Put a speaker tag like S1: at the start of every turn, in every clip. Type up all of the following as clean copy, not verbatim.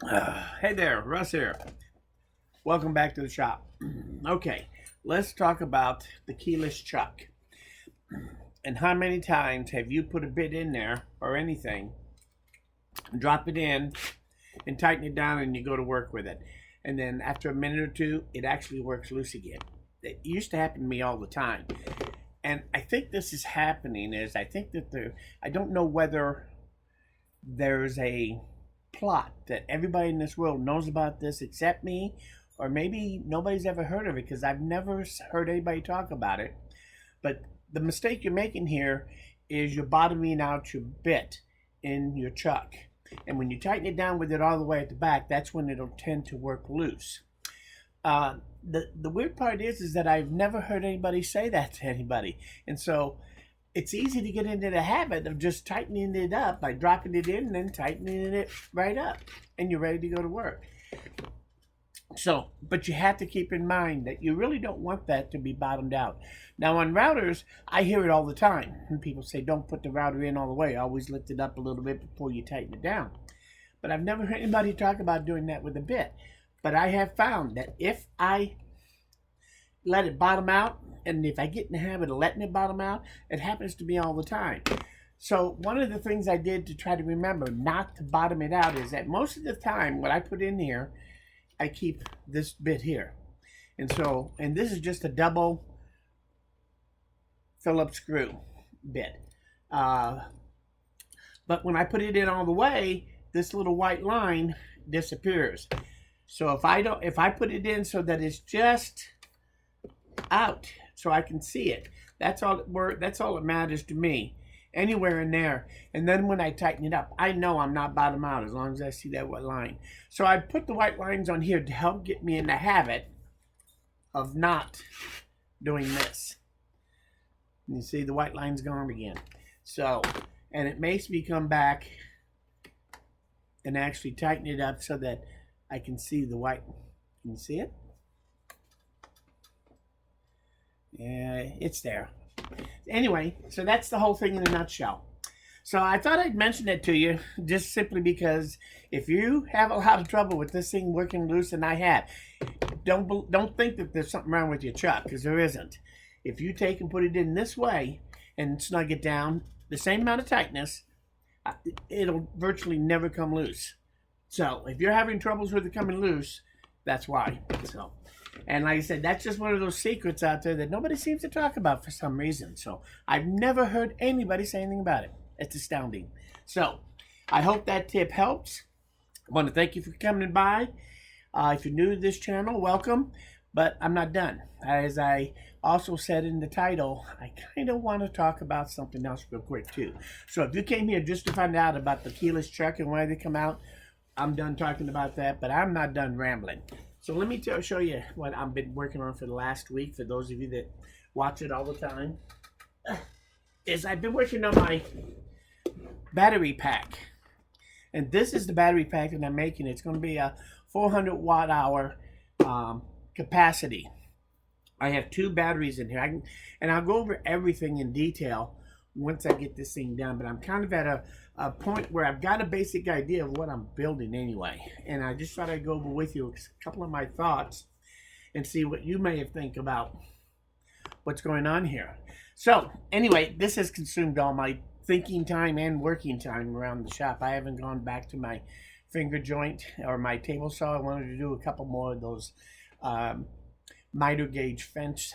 S1: Hey there, Russ here. Welcome back to the shop. Okay, let's talk about the keyless chuck. And how many times have you put a bit in there or anything, drop it in, and tighten it down, and you go to work with it? And then after a minute or two, it actually works loose again. It used to happen to me all the time. And I think this is happening is I think that I don't know whether there's a plot that everybody in this world knows about this except me, or maybe nobody's ever heard of it because I've never heard anybody talk about it. But the mistake you're making here is you're bottoming out your bit in your chuck. And when you tighten it down with it all the way at the back, that's when it'll tend to work loose. The weird part is that I've never heard anybody say that to anybody, and so it's easy to get into the habit of just tightening it up by dropping it in and then tightening it right up, and you're ready to go to work. So, but you have to keep in mind that you really don't want that to be bottomed out. Now, on routers, I hear it all the time. And people say, don't put the router in all the way. Always lift it up a little bit before you tighten it down. But I've never heard anybody talk about doing that with a bit. But I have found that if I let it bottom out, and if I get in the habit of letting it bottom out, it happens to me all the time. So one of the things I did to try to remember not to bottom it out is that most of the time what I put in here, I keep this bit here. And this is just a double Phillips screw bit. But when I put it in all the way, this little white line disappears. So if I put it in so that it's just out, so I can see it, that's all that matters to me. Anywhere in there, and then when I tighten it up, I know I'm not bottom out as long as I see that white line. So I put the white lines on here to help get me in the habit of not doing this. And you see the white line's gone again. So, and it makes me come back and actually tighten it up so that I can see the white. Can you see it? Yeah, it's there. Anyway, so that's the whole thing in a nutshell. So I thought I'd mention it to you just simply because if you have a lot of trouble with this thing working loose, and I have, don't think that there's something wrong with your chuck, because there isn't. If you take and put it in this way and snug it down, the same amount of tightness, it'll virtually never come loose. So if you're having troubles with it coming loose, that's why. So. And like I said, that's just one of those secrets out there that nobody seems to talk about for some reason. So I've never heard anybody say anything about it. It's astounding. So I hope that tip helps. I want to thank you for coming by. If you're new to this channel, welcome. But I'm not done. As I also said in the title, I kind of want to talk about something else real quick too. So if you came here just to find out about the keyless chuck and why they come out, I'm done talking about that, but I'm not done rambling. So let me show you what I've been working on for the last week, for those of you that watch it all the time, is I've been working on my battery pack. And this is the battery pack that I'm making. It's going to be a 400 watt hour capacity. I have 2 batteries in here. And I'll go over everything in detail once I get this thing done. But I'm kind of at a point where I've got a basic idea of what I'm building anyway. And I just thought I'd go over with you a couple of my thoughts and see what you may think about what's going on here. So anyway, this has consumed all my thinking time and working time around the shop. I haven't gone back to my finger joint or my table saw. I wanted to do a couple more of those miter gauge fence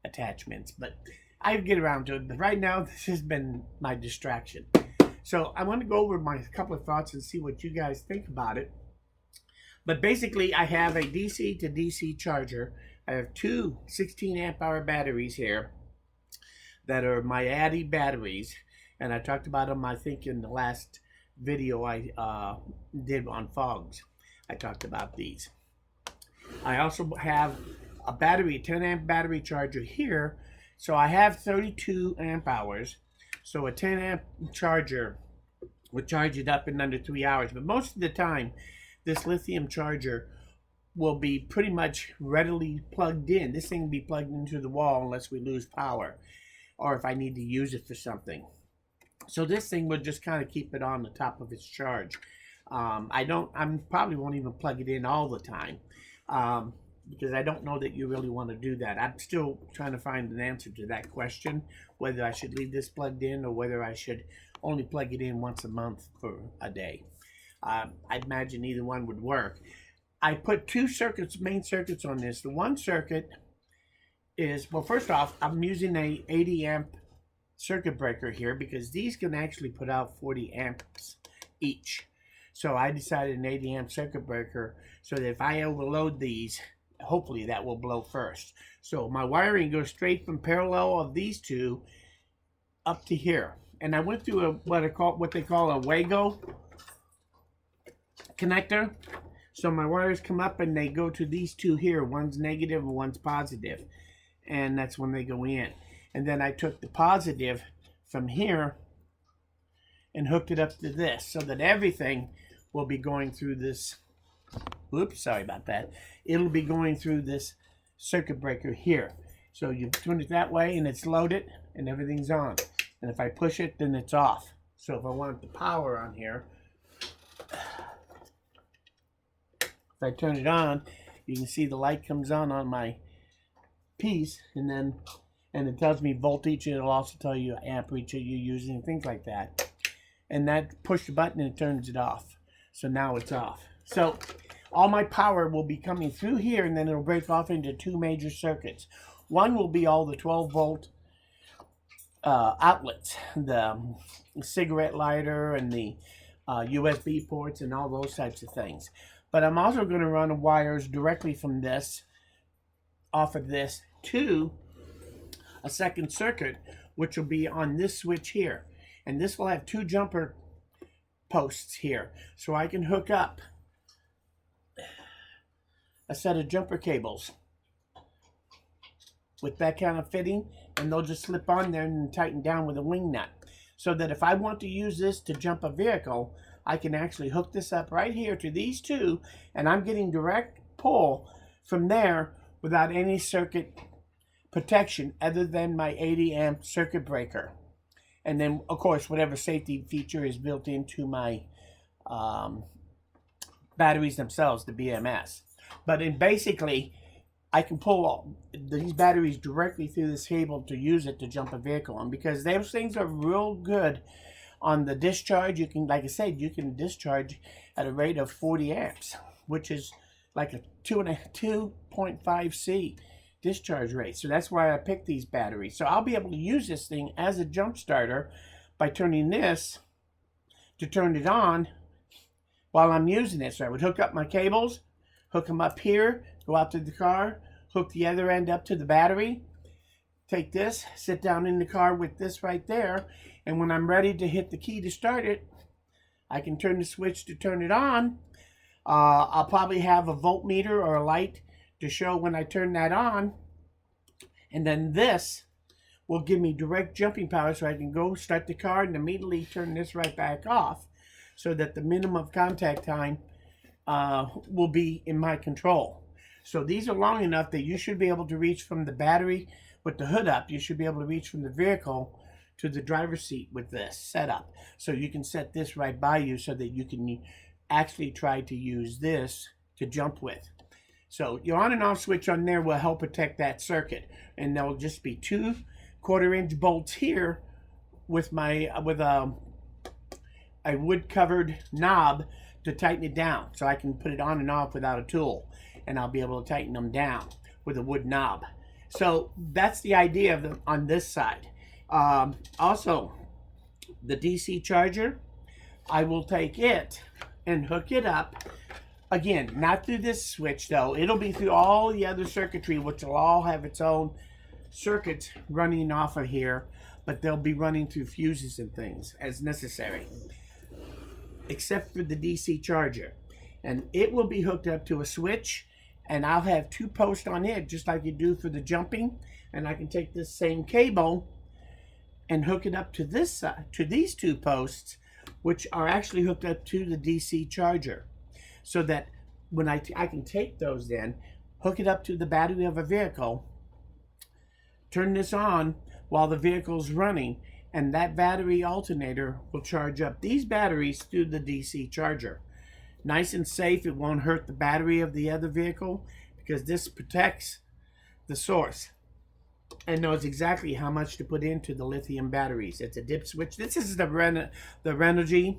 S1: attachments, but I'll get around to it. But right now, this has been my distraction. So I want to go over my couple of thoughts and see what you guys think about it. But basically, I have a DC to DC charger. I have 2 16 amp hour batteries here that are my Addy batteries. And I talked about them, I think, in the last video I did on fogs. I talked about these. I also have a battery, 10 amp battery charger here. So I have 32 amp hours. So a 10 amp charger would charge it up in under 3 hours. But most of the time, this lithium charger will be pretty much readily plugged in. This thing will be plugged into the wall unless we lose power or if I need to use it for something. So this thing would just kind of keep it on the top of its charge. I probably won't even plug it in all the time. Um, because I don't know that you really want to do that. I'm still trying to find an answer to that question, whether I should leave this plugged in or whether I should only plug it in once a month for a day. I imagine either one would work. I put two circuits, main circuits on this. The one circuit is, well, first off, I'm using a 80 amp circuit breaker here because these can actually put out 40 amps each. So I decided an 80 amp circuit breaker so that if I overload these, hopefully that will blow first. So my wiring goes straight from parallel of these two up to here. And I went through what they call a Wago connector. So my wires come up and they go to these two here. One's negative and one's positive. And that's when they go in. And then I took the positive from here and hooked it up to this so that everything will be going through this. Oops, sorry about that. It'll be going through this circuit breaker here. So you turn it that way and it's loaded and everything's on. And if I push it, then it's off. So if I want the power on here, if I turn it on, you can see the light comes on my piece, and it tells me voltage. It'll also tell you amperage you're using, things like that. And that push the button and it turns it off. So now it's off. So all my power will be coming through here, and then it'll break off into two major circuits. One will be all the 12 volt outlets, the cigarette lighter and the USB ports and all those types of things. But I'm also going to run wires directly from this, off of this, to a second circuit, which will be on this switch here. And this will have two jumper posts here. So I can hook up a set of jumper cables with that kind of fitting, and they'll just slip on there and tighten down with a wing nut. So that if I want to use this to jump a vehicle, I can actually hook this up right here to these two, and I'm getting direct pull from there without any circuit protection other than my 80 amp circuit breaker. And then, of course, whatever safety feature is built into my batteries themselves, the BMS. But basically, I can pull these batteries directly through this cable to use it to jump a vehicle. And because those things are real good on the discharge, you can, like I said, you can discharge at a rate of 40 amps, which is like a 2.5 C discharge rate. So that's why I picked these batteries. So I'll be able to use this thing as a jump starter by turning this to turn it on while I'm using it. So I would hook up my cables, hook them up here, go out to the car, hook the other end up to the battery, take this, sit down in the car with this right there, and when I'm ready to hit the key to start it, I can turn the switch to turn it on. I'll probably have a voltmeter or a light to show when I turn that on, and then this will give me direct jumping power so I can go start the car and immediately turn this right back off so that the minimum contact time will be in my control. So these are long enough that you should be able to reach from the battery with the hood up. You should be able to reach from the vehicle to the driver's seat with this setup. So you can set this right by you so that you can actually try to use this to jump with. So your on and off switch on there will help protect that circuit. And there'll just be 2 1/4-inch bolts here with a wood covered knob to tighten it down. So I can put it on and off without a tool. And I'll be able to tighten them down with a wood knob. So that's the idea of them on this side. Also, the DC charger, I will take it and hook it up. Again, not through this switch though. It'll be through all the other circuitry, which will all have its own circuits running off of here, but they'll be running through fuses and things as necessary, except for the DC charger. And it will be hooked up to a switch, and I'll have 2 posts on it, just like you do for the jumping. And I can take this same cable and hook it up to this side, to these 2 posts, which are actually hooked up to the DC charger. So that when I can take those then, hook it up to the battery of a vehicle, turn this on while the vehicle's running, and that battery alternator will charge up these batteries through the DC charger. nice and safe. It won't hurt the battery of the other vehicle because this protects the source and knows exactly how much to put into the lithium batteries. It's a dip switch. This is the Renogy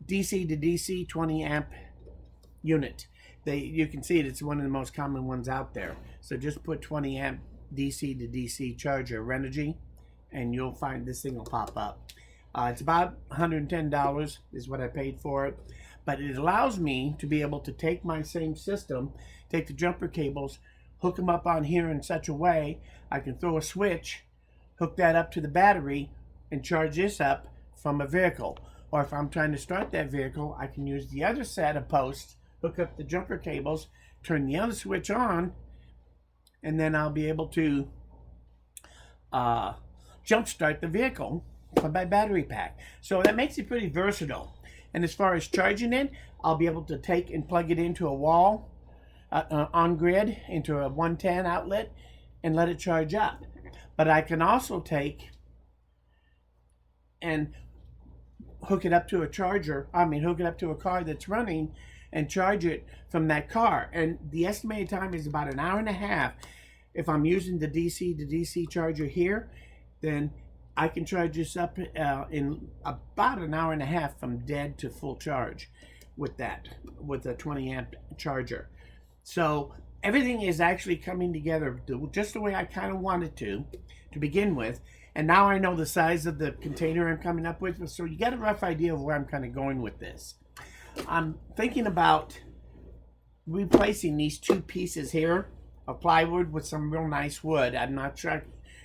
S1: DC to DC 20 amp unit. You can see it. It's one of the most common ones out there. So just put 20 amp DC to DC charger Renogy, and you'll find this thing will pop up. It's about $110 is what I paid for it, but it allows me to be able to take my same system, take the jumper cables, hook them up on here in such a way I can throw a switch, hook that up to the battery, and charge this up from a vehicle. Or if I'm trying to start that vehicle, I can use the other set of posts, hook up the jumper cables, turn the other switch on, and then I'll be able to jump start the vehicle from my battery pack. So that makes it pretty versatile. And as far as charging it, I'll be able to take and plug it into a wall on grid, into a 110 outlet, and let it charge up. But I can also take and hook it up to a charger, hook it up to a car that's running and charge it from that car. And the estimated time is about an hour and a half. If I'm using the DC to DC charger here, then I can charge this up in about an hour and a half from dead to full charge with a 20 amp charger. So everything is actually coming together just the way I kind of wanted to begin with. And now I know the size of the container I'm coming up with, so you get a rough idea of where I'm kind of going with this. I'm thinking about replacing these two pieces here of plywood with some real nice wood. I'm not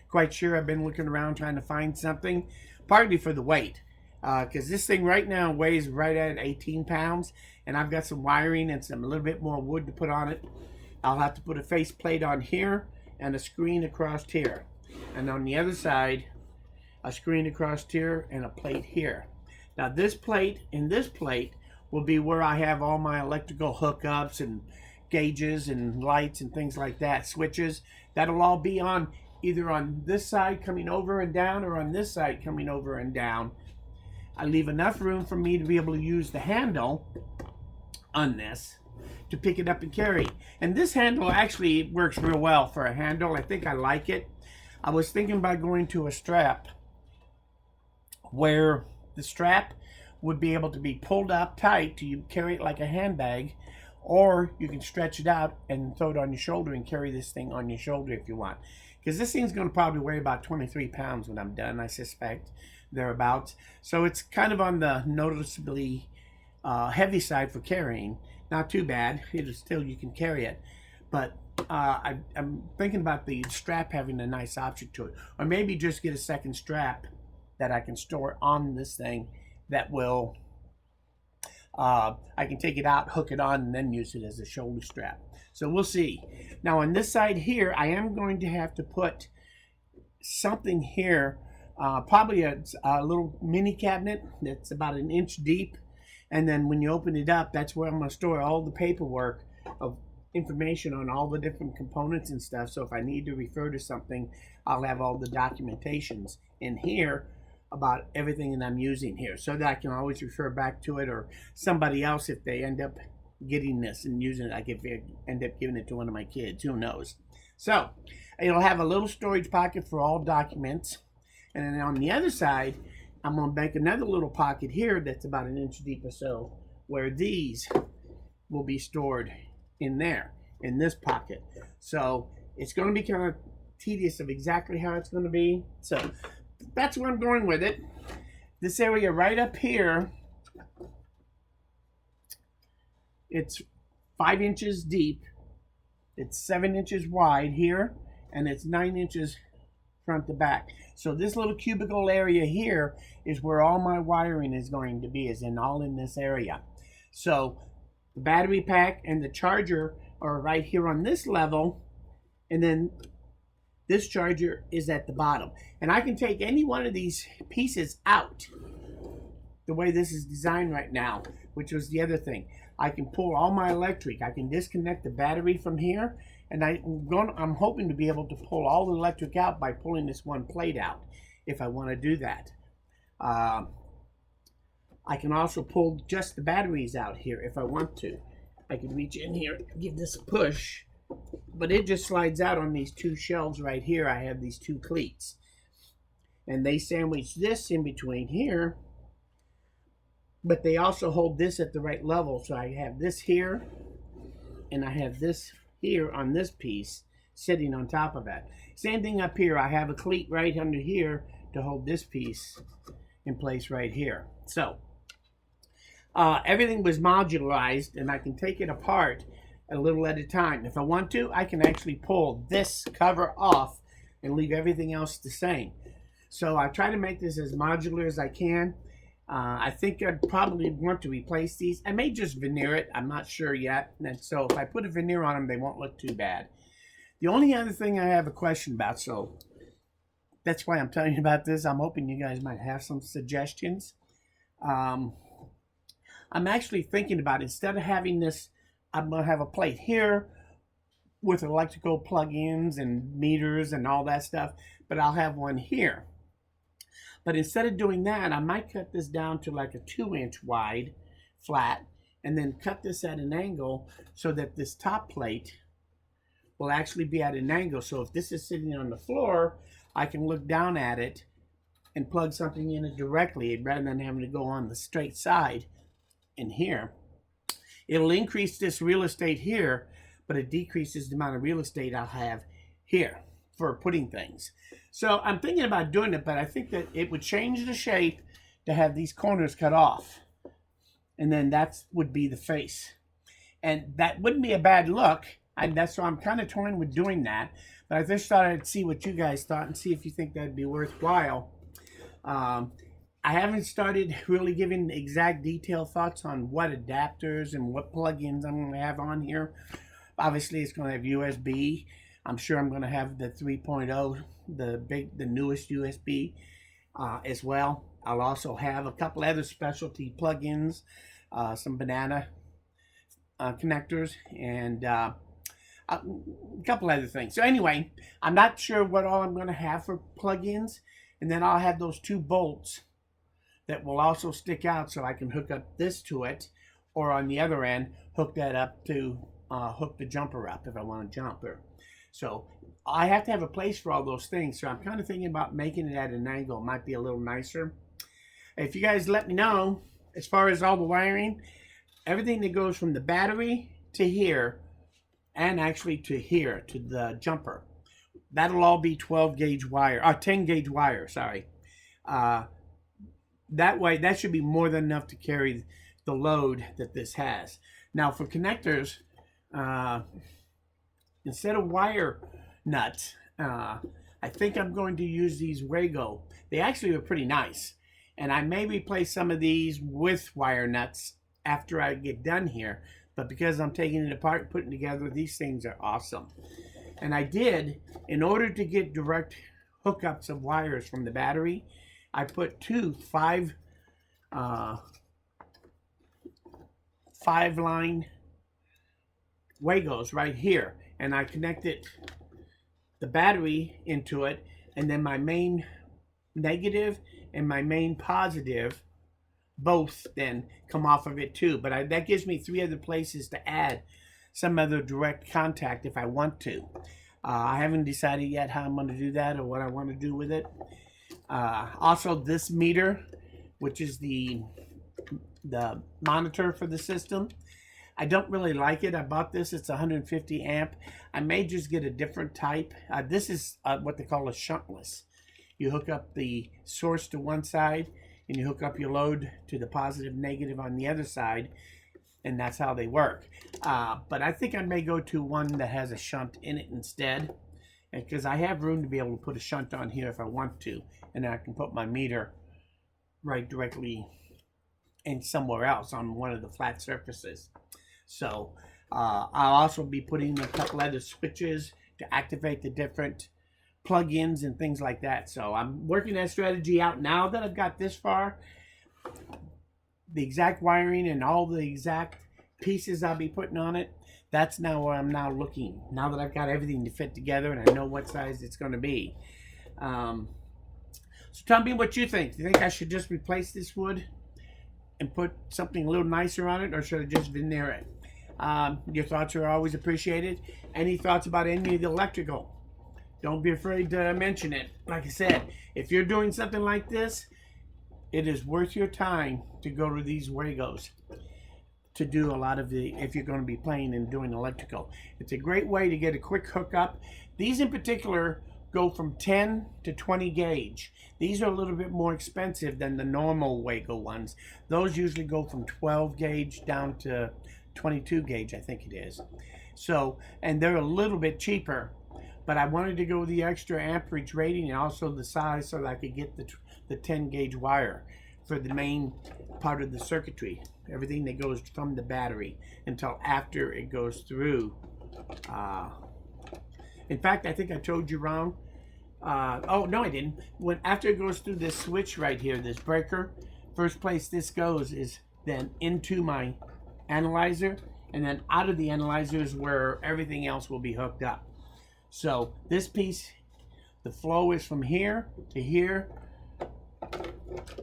S1: quite sure. I've been looking around trying to find something, partly for the weight, because this thing right now weighs right at 18 pounds, and I've got some wiring and a little bit more wood to put on it. I'll have to put a face plate on here and a screen across here. And on the other side, a screen across here and a plate here. Now this plate and this plate will be where I have all my electrical hookups and gauges and lights and things like that, switches. That'll all be on either on this side coming over and down or on this side coming over and down. I leave enough room for me to be able to use the handle on this to pick it up and carry. And this handle actually works real well for a handle. I think I like it. I was thinking about going to a strap where the strap would be able to be pulled up tight to you carry it like a handbag, or you can stretch it out and throw it on your shoulder and carry this thing on your shoulder if you want. Because this thing's going to probably weigh about 23 pounds when I'm done, I suspect, thereabouts. So it's kind of on the noticeably heavy side for carrying. Not too bad. You can carry it. But I'm thinking about the strap having a nice option to it. Or maybe just get a second strap that I can store on this thing that will, I can take it out, hook it on, and then use it as a shoulder strap. So we'll see. Now on this side here, I am going to have to put something here, probably a little mini cabinet that's about an inch deep. And then when you open it up, that's where I'm going to store all the paperwork of information on all the different components and stuff. So if I need to refer to something, I'll have all the documentations in here about everything that I'm using here, so that I can always refer back to it, or somebody else, if they end up getting this and using it, I could end up giving it to one of my kids, who knows. So it'll have a little storage pocket for all documents, and then on the other side I'm going to make another little pocket here that's about an inch deep or so, where these will be stored in there, in this pocket. So it's going to be kind of tedious of exactly how it's going to be. So that's where I'm going with it. This area right up here, it's 5 inches deep, it's 7 inches wide here, and it's 9 inches front to back. So this little cubicle area here is where all my wiring is going to be, is all in this area. So the battery pack and the charger are right here on this level, and then this charger is at the bottom. And I can take any one of these pieces out the way this is designed right now, which was the other thing. I can pull all my electric. I can disconnect the battery from here, and I'm hoping to be able to pull all the electric out by pulling this one plate out if I want to do that. I can also pull just the batteries out here if I want to. I can reach in here, give this a push, but it just slides out on these two shelves right here. I have these two cleats, and they sandwich this in between here, but they also hold this at the right level. So I have this here, and I have this here on this piece sitting on top of it. Same thing up here. I have a cleat right under here to hold this piece in place right here. So everything was modularized, and I can take it apart a little at a time. If I want to, I can actually pull this cover off and leave everything else the same. So I try to make this as modular as I can. I think I'd probably want to replace these. I may just veneer it. I'm not sure yet. And so if I put a veneer on them, they won't look too bad. The only other thing I have a question about, so that's why I'm telling you about this. I'm hoping you guys might have some suggestions. I'm actually thinking about, instead of having this, I'm going to have a plate here with electrical plug-ins and meters and all that stuff, but I'll have one here. But instead of doing that, I might cut this down to like a 2-inch wide flat, and then cut this at an angle so that this top plate will actually be at an angle. So if this is sitting on the floor, I can look down at it and plug something in it directly rather than having to go on the straight side in here. It'll increase this real estate here, but it decreases the amount of real estate I'll have here for putting things. So I'm thinking about doing it, but I think that it would change the shape to have these corners cut off. And then that would be the face. And that wouldn't be a bad look. That's why I'm kind of toying with doing that. But I just thought I'd see what you guys thought and see if you think that'd be worthwhile. I haven't started really giving exact detailed thoughts on what adapters and what plugins I'm going to have on here. Obviously, it's going to have USB. I'm sure I'm going to have the 3.0, the newest USB as well. I'll also have a couple other specialty plugins, some banana connectors, and a couple other things. So anyway, I'm not sure what all I'm going to have for plugins, and then I'll have those two bolts that will also stick out so I can hook up this to it, or on the other end, hook that up to hook the jumper up if I want a jumper. So I have to have a place for all those things. So I'm kind of thinking about making it at an angle. It might be a little nicer. If you guys let me know, as far as all the wiring, everything that goes from the battery to here, and actually to here, to the jumper, that'll all be 12 gauge wire, or 10 gauge wire, sorry. That way, that should be more than enough to carry the load that this has. Now for connectors, instead of wire nuts, I think I'm going to use these Wago. They actually are pretty nice. And I may replace some of these with wire nuts after I get done here. But because I'm taking it apart and putting it together, these things are awesome. And I did, in order to get direct hookups of wires from the battery, I put two 5-line Wagos right here, and I connected the battery into it, and then my main negative and my main positive both then come off of it too. But that gives me 3 other places to add some other direct contact if I want to. I haven't decided yet how I'm going to do that or what I want to do with it. Also, this meter, which is the monitor for the system, I don't really like it. I bought this. It's 150 amp. I may just get a different type. This is what they call a shuntless. You hook up the source to one side, and you hook up your load to the positive, negative on the other side, and that's how they work. But I think I may go to one that has a shunt in it instead, because I have room to be able to put a shunt on here if I want to, and then I can put my meter right directly in somewhere else on one of the flat surfaces. So I'll also be putting a couple other switches to activate the different plugins and things like that. So I'm working that strategy out now that I've got this far. The exact wiring and all the exact pieces I'll be putting on it, that's now where I'm now looking. Now that I've got everything to fit together and I know what size it's going to be. So tell me what you think. Do you think I should just replace this wood and put something a little nicer on it, or should I just veneer it? Your thoughts are always appreciated. Any thoughts about any of the electrical? Don't be afraid to mention it. Like I said, if you're doing something like this, it is worth your time to go to these Wagos to do a lot of the, if you're going to be playing and doing electrical. It's a great way to get a quick hookup. These in particular go from 10 to 20 gauge. These are a little bit more expensive than the normal Wago ones. Those usually go from 12 gauge down to 22 gauge, I think it is. So, and they're a little bit cheaper, but I wanted to go with the extra amperage rating and also the size so that I could get the 10 gauge wire for the main part of the circuitry. Everything that goes from the battery until after it goes through. In fact, I think I told you wrong. Oh, no, I didn't. After it goes through this switch right here, this breaker, first place this goes is then into my analyzer, and then out of the analyzer is where everything else will be hooked up. So this piece, the flow is from here to here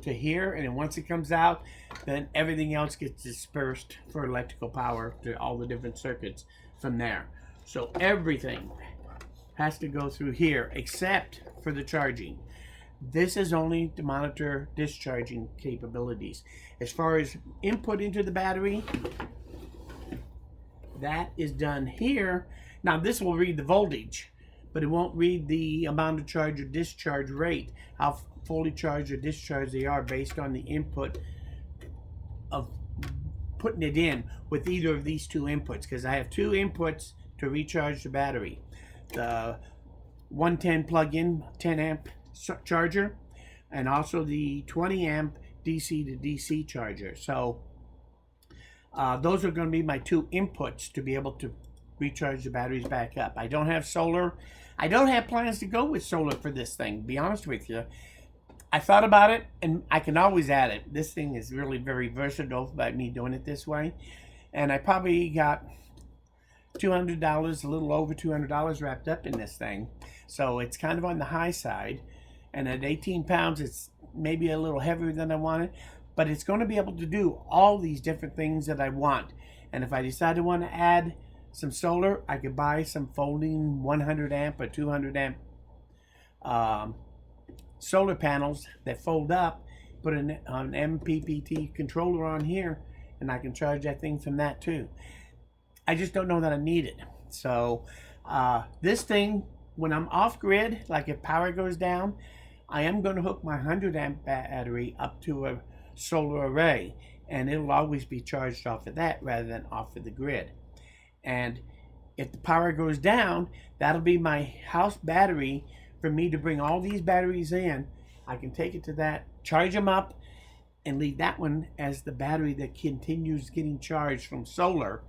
S1: to here, and then once it comes out, then everything else gets dispersed for electrical power to all the different circuits from there. So everything has to go through here except for the charging. This is only to monitor discharging capabilities. As far as input into the battery, that is done here. Now this will read the voltage, but it won't read the amount of charge or discharge rate, how fully charged or discharged they are based on the input of putting it in with either of these two inputs, because I have two inputs to recharge the battery. The 110 plug-in 10 amp charger, and also the 20 amp DC to DC charger. So those are going to be my two inputs to be able to recharge the batteries back up. I don't have solar. I don't have plans to go with solar for this thing, to be honest with you. I thought about it, and I can always add it. This thing is really very versatile by me doing it this way. And I probably got $200, a little over $200 wrapped up in this thing. So it's kind of on the high side. And at 18 pounds, it's maybe a little heavier than I wanted. But it's going to be able to do all these different things that I want. And if I decide to want to add some solar, I could buy some folding 100 amp or 200 amp solar panels that fold up, put an MPPT controller on here, and I can charge that thing from that too. I just don't know that I need it. So this thing, when I'm off grid, like if power goes down, I am going to hook my 100 amp battery up to a solar array, and it'll always be charged off of that rather than off of the grid. And if the power goes down, that'll be my house battery for me to bring all these batteries in. I can take it to that, charge them up, and leave that one as the battery that continues getting charged from solar.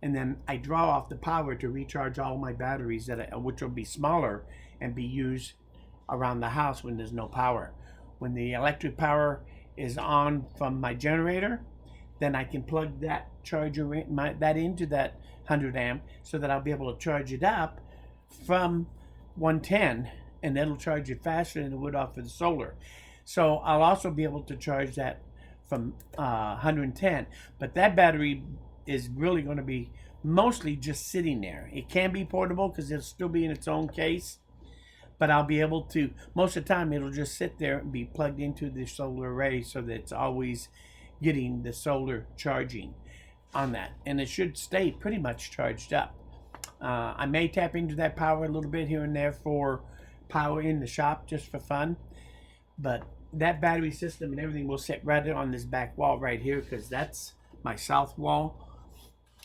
S1: And then I draw off the power to recharge all my batteries, which will be smaller and be used around the house when there's no power. When the electric power is on from my generator, then I can plug that charger into that 100 amp so that I'll be able to charge it up from 110, and it'll charge it faster than it would off of the solar. So I'll also be able to charge that from 110, but that battery is really going to be mostly just sitting there. It can be portable because it'll still be in its own case, but I'll be able to, most of the time it'll just sit there and be plugged into the solar array so that it's always getting the solar charging on that, and it should stay pretty much charged up. I may tap into that power a little bit here and there for power in the shop just for fun, but that battery system and everything will sit right on this back wall right here, because that's my south wall,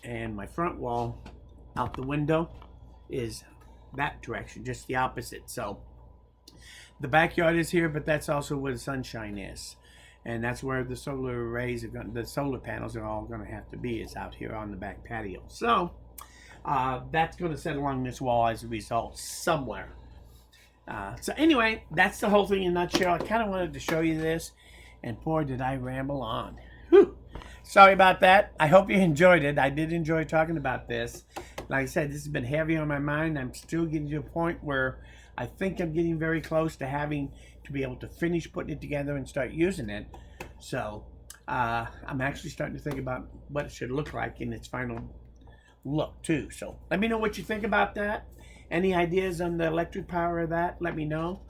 S1: and my front wall out the window is that direction, just the opposite. So the backyard is here, but that's also where the sunshine is, and that's where the solar arrays are going, the solar panels are all going to have to be, is out here on the back patio. So that's going to sit along this wall as a result somewhere. So anyway, that's the whole thing in a nutshell. I kind of wanted to show you this, and boy did I ramble on. Whew. Sorry about that. I hope you enjoyed it. I did enjoy talking about this. Like I said, this has been heavy on my mind. I'm still getting to a point where I think I'm getting very close to having to be able to finish putting it together and start using it. So I'm actually starting to think about what it should look like in its final look too. So let me know what you think about that. Any ideas on the electric power of that, let me know.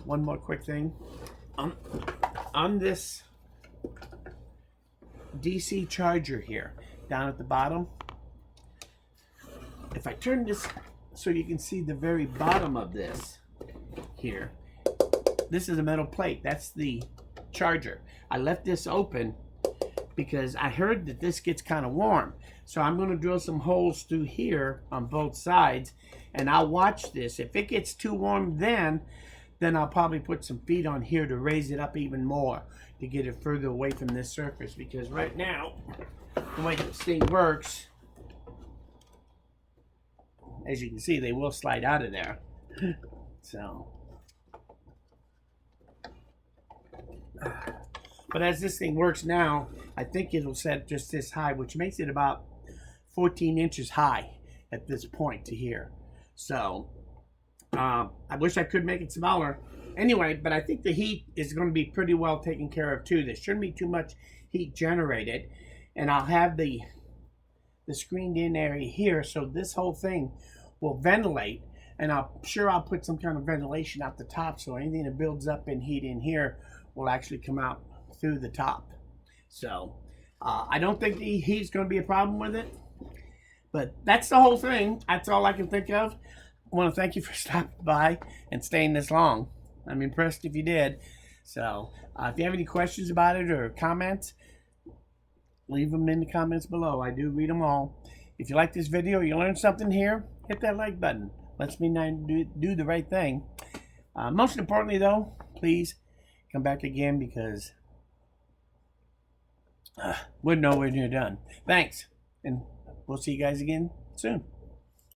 S1: One more quick thing. On this DC charger here, down at the bottom, if I turn this so you can see the very bottom of this here, this is a metal plate. That's the charger. I left this open because I heard that this gets kind of warm. So I'm going to drill some holes through here on both sides, and I'll watch this. If it gets too warm then I'll probably put some feet on here to raise it up even more to get it further away from this surface, because right now, the way this thing works, as you can see, they will slide out of there. So, but as this thing works now, I think it'll set just this high, which makes it about 14 inches high at this point to here. So, I wish I could make it smaller. Anyway, but I think the heat is going to be pretty well taken care of too. There shouldn't be too much heat generated. And I'll have the screened in area here, so this whole thing will ventilate. And I'm sure I'll put some kind of ventilation out the top, so anything that builds up in heat in here will actually come out through the top. So I don't think the heat's going to be a problem with it. But that's the whole thing. That's all I can think of. I want to thank you for stopping by and staying this long. I'm impressed if you did. So if you have any questions about it or comments, leave them in the comments below. I do read them all. If you like this video, you learned something here, hit that like button. Lets me know do the right thing. Most importantly, though, please come back again, because we're nowhere near done. Thanks, and we'll see you guys again soon.